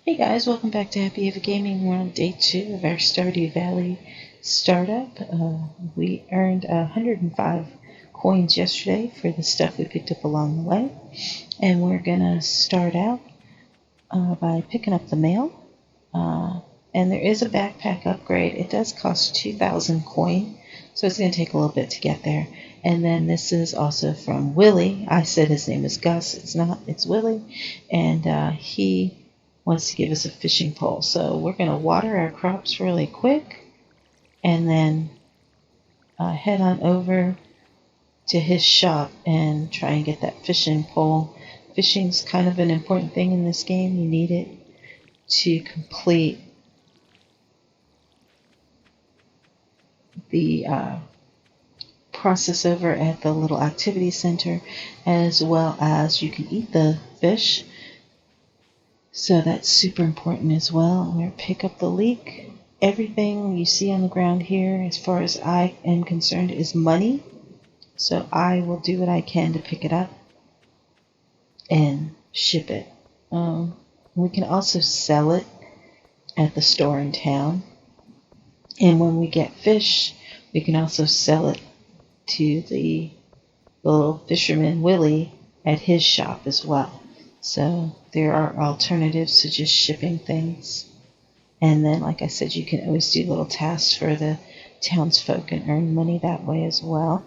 Hey guys, welcome back to Happy Ava Gaming. We're on day 2 of our Stardew Valley startup. We earned 105 coins yesterday for the stuff we picked up along the way. And we're going to start out by picking up the mail. And there is a backpack upgrade. It does cost 2,000 coin, so it's going to take a little bit to get there. And then this is also from Willie. I said his name is Gus. It's not. It's Willie. And he wants to give us a fishing pole. So we're going to water our crops really quick and then head on over to his shop and try and get that fishing pole. Fishing's kind of an important thing in this game. You need it to complete the process over at the little activity center, as well as you can eat the fish. So that's super important as well. I'm going to pick up the leek. Everything you see on the ground here, as far as I am concerned, is money. So I will do what I can to pick it up and ship it. We can also sell it at the store in town. And when we get fish, we can also sell it to the little fisherman Willie at his shop as well. So there are alternatives to just shipping things. And then, like I said, you can always do little tasks for the townsfolk and earn money that way as well.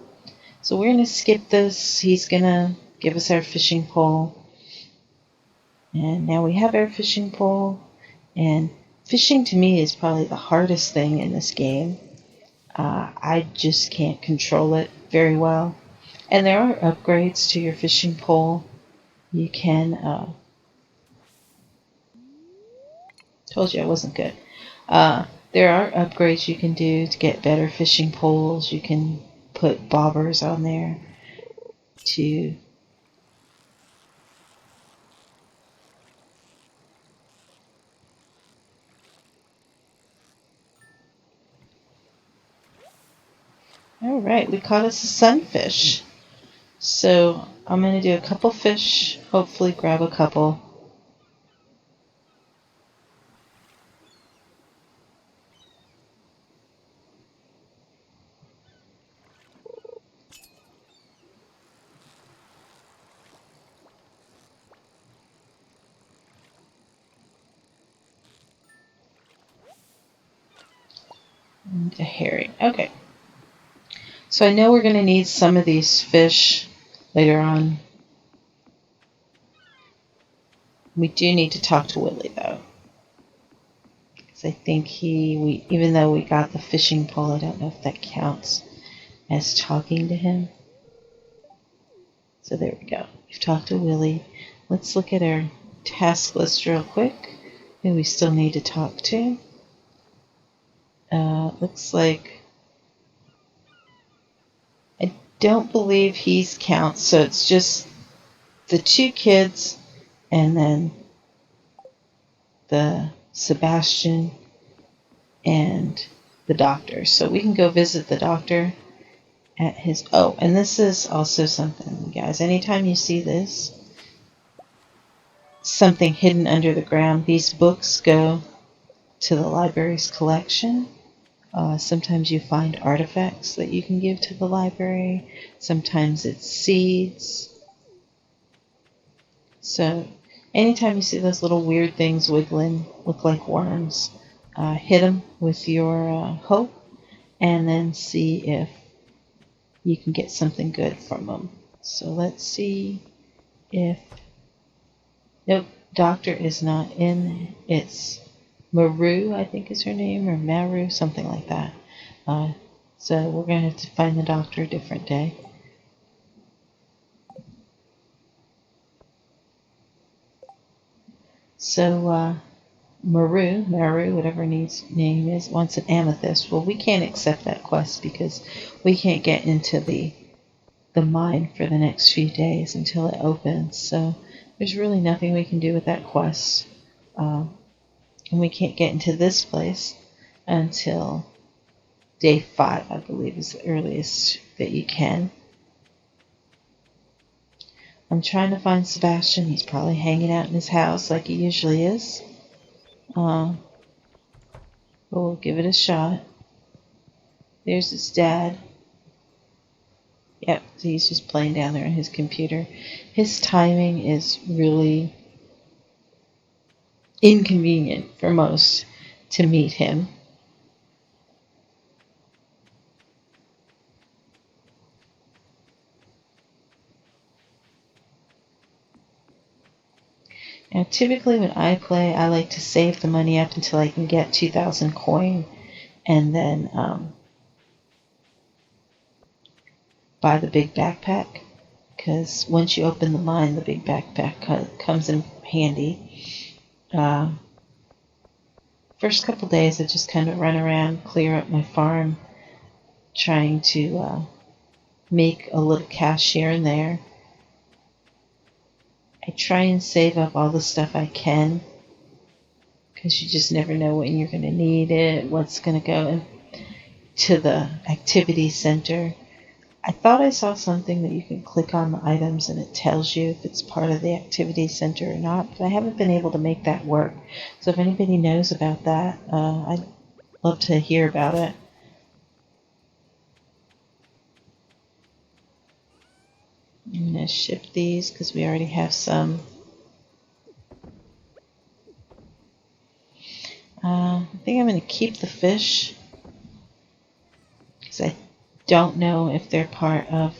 So we're going to skip this. He's going to give us our fishing pole. And now we have our fishing pole. And fishing to me is probably the hardest thing in this game. I just can't control it very well. And there are upgrades to your fishing pole. You can, told you I wasn't good. There are upgrades you can do to get better fishing poles. You can put bobbers on there to all right, we caught us a sunfish. So I'm going to do a couple fish, hopefully grab a couple. And a herring. Okay. So I know we're going to need some of these fish later on. We do need to talk to Willie though. Because I think even though we got the fishing pole, I don't know if that counts as talking to him. So there we go. We've talked to Willie. Let's look at our task list real quick. Who we still need to talk to. Looks like I don't believe he's counts, so it's just the 2 kids and then the Sebastian and the doctor. So we can go visit the doctor at his... Oh, and this is also something, guys. Anytime you see this, something hidden under the ground, these books go to the library's collection. Sometimes you find artifacts that you can give to the library. Sometimes it's seeds. So anytime you see those little weird things wiggling, look like worms, hit them with your hope and then see if you can get something good from them. So let's see if... Nope, doctor is not in. It's Maru, I think is her name, or Maru, something like that. So we're going to have to find the doctor a different day. So Maru, whatever his name is, wants an amethyst. Well, we can't accept that quest because we can't get into the mine for the next few days until it opens. So there's really nothing we can do with that quest. And we can't get into this place until day 5, I believe, is the earliest that you can. I'm trying to find Sebastian. He's probably hanging out in his house like he usually is. But we'll give it a shot. There's his dad. Yep, so he's just playing down there on his computer. His timing is really inconvenient for most to meet him. Now, typically when I play, I like to save the money up until I can get 2,000 coin and then buy the big backpack. Because once you open the mine, the big backpack comes in handy. First couple days, I just kind of run around, clear up my farm, trying to make a little cash here and there. I try and save up all the stuff I can because you just never know when you're going to need it, what's going to go to the activity center. I thought I saw something that you can click on the items and it tells you if it's part of the activity center or not, but I haven't been able to make that work. So if anybody knows about that, I'd love to hear about it. I'm going to ship these because we already have some. I think I'm going to keep the fish because I don't know if they're part of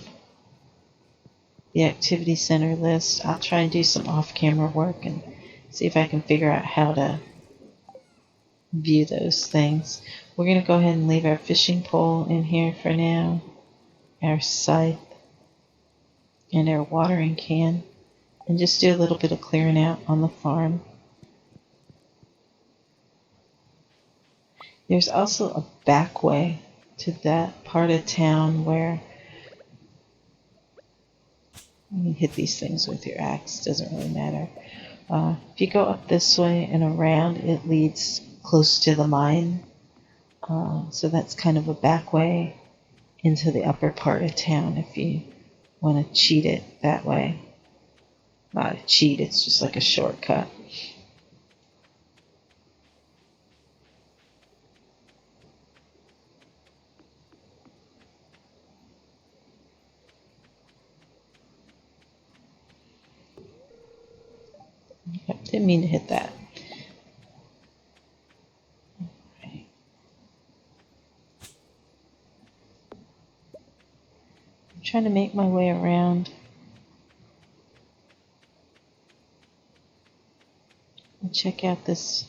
the activity center list. I'll try and do some off-camera work and see if I can figure out how to view those things. We're going to go ahead and leave our fishing pole in here for now, our scythe, and our watering can, and just do a little bit of clearing out on the farm. There's also a back way to that part of town where you hit these things with your axe, doesn't really matter. If you go up this way and around, it leads close to the mine. So that's kind of a back way into the upper part of town if you want to cheat it that way. Not a cheat, it's just like a shortcut. Yep, didn't mean to hit that. Right. I'm trying to make my way around. And check out this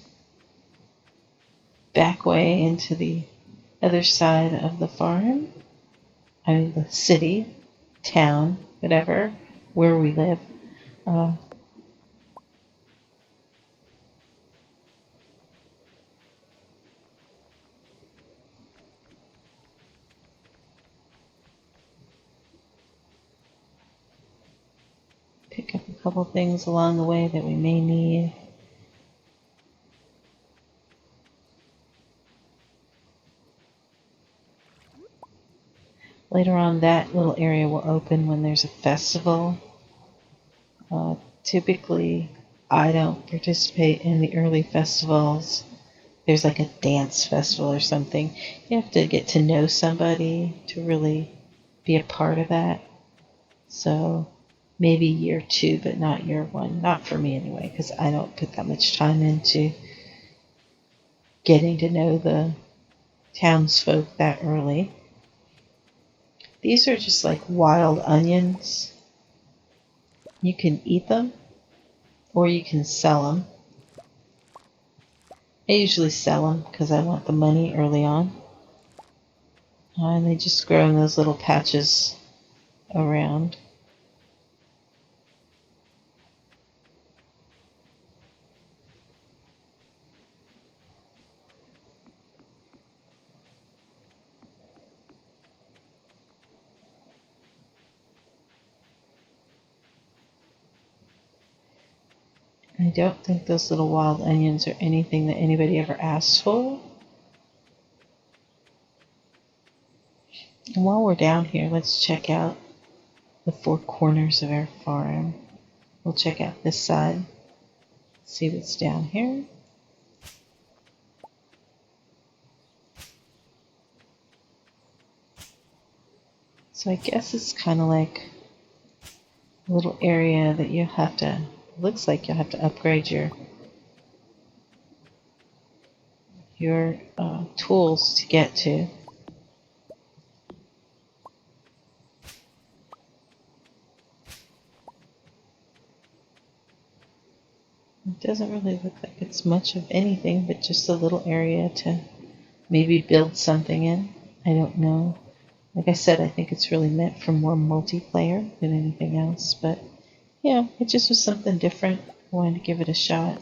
back way into the other side of the farm. I mean, the city, town, whatever, where we live. Pick up a couple things along the way that we may need. Later on, that little area will open when there's a festival. Typically, I don't participate in the early festivals. There's like a dance festival or something. You have to get to know somebody to really be a part of that. So maybe year 2, but not year 1. Not for me anyway, because I don't put that much time into getting to know the townsfolk that early. These are just like wild onions. You can eat them or you can sell them. I usually sell them because I want the money early on. And they just grow in those little patches around. I don't think those little wild onions are anything that anybody ever asked for. And while we're down here, let's check out the 4 corners of our farm. We'll check out this side, see what's down here. So I guess it's kind of like a little area that you have to, looks like you'll have to upgrade your tools to get to. It doesn't really look like it's much of anything, but just a little area to maybe build something in. I don't know. Like I said, I think it's really meant for more multiplayer than anything else. But yeah, it just was something different. I wanted to give it a shot.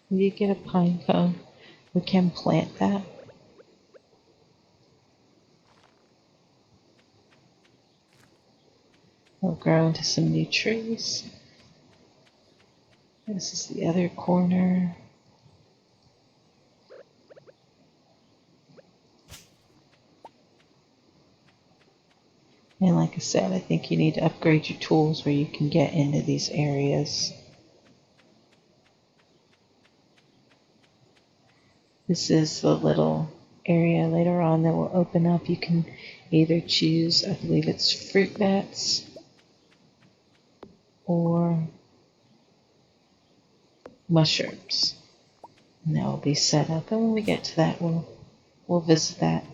We did get a pine cone. We can plant that. It'll grow into some new trees. This is the other corner. And like I said, I think you need to upgrade your tools where you can get into these areas. This is the little area later on that will open up. You can either choose, I believe it's fruit bats or mushrooms. And that will be set up. And when we get to that, we'll visit that.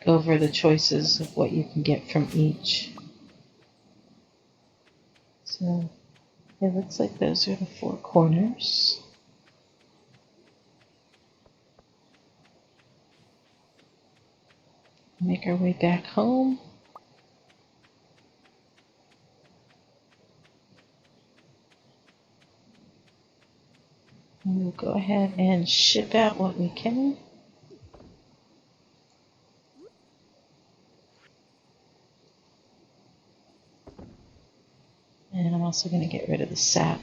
Go over the choices of what you can get from each. So it looks like those are the four corners. Make our way back home. And we'll go ahead and ship out what we can. And I'm also going to get rid of the sap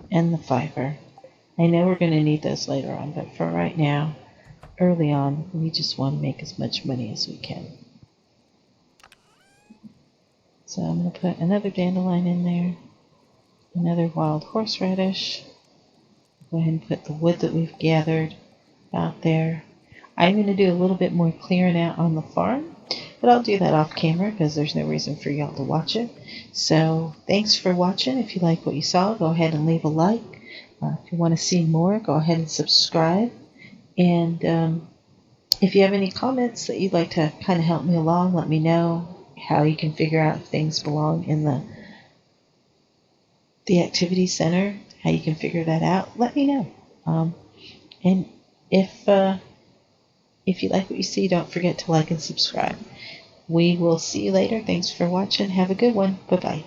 and the fiber. I know we're going to need those later on, but for right now, early on, we just want to make as much money as we can. So I'm going to put another dandelion in there, another wild horseradish. Go ahead and put the wood that we've gathered out there. I'm going to do a little bit more clearing out on the farm, but I'll do that off camera because there's no reason for y'all to watch it. So thanks for watching. If you like what you saw, go ahead and leave a like. If you want to see more, go ahead and subscribe. And if you have any comments that you'd like to kind of help me along, let me know how you can figure out if things belong in the activity center, how you can figure that out. Let me know. And if you like what you see, don't forget to like and subscribe. We will see you later. Thanks for watching. Have a good one. Bye-bye.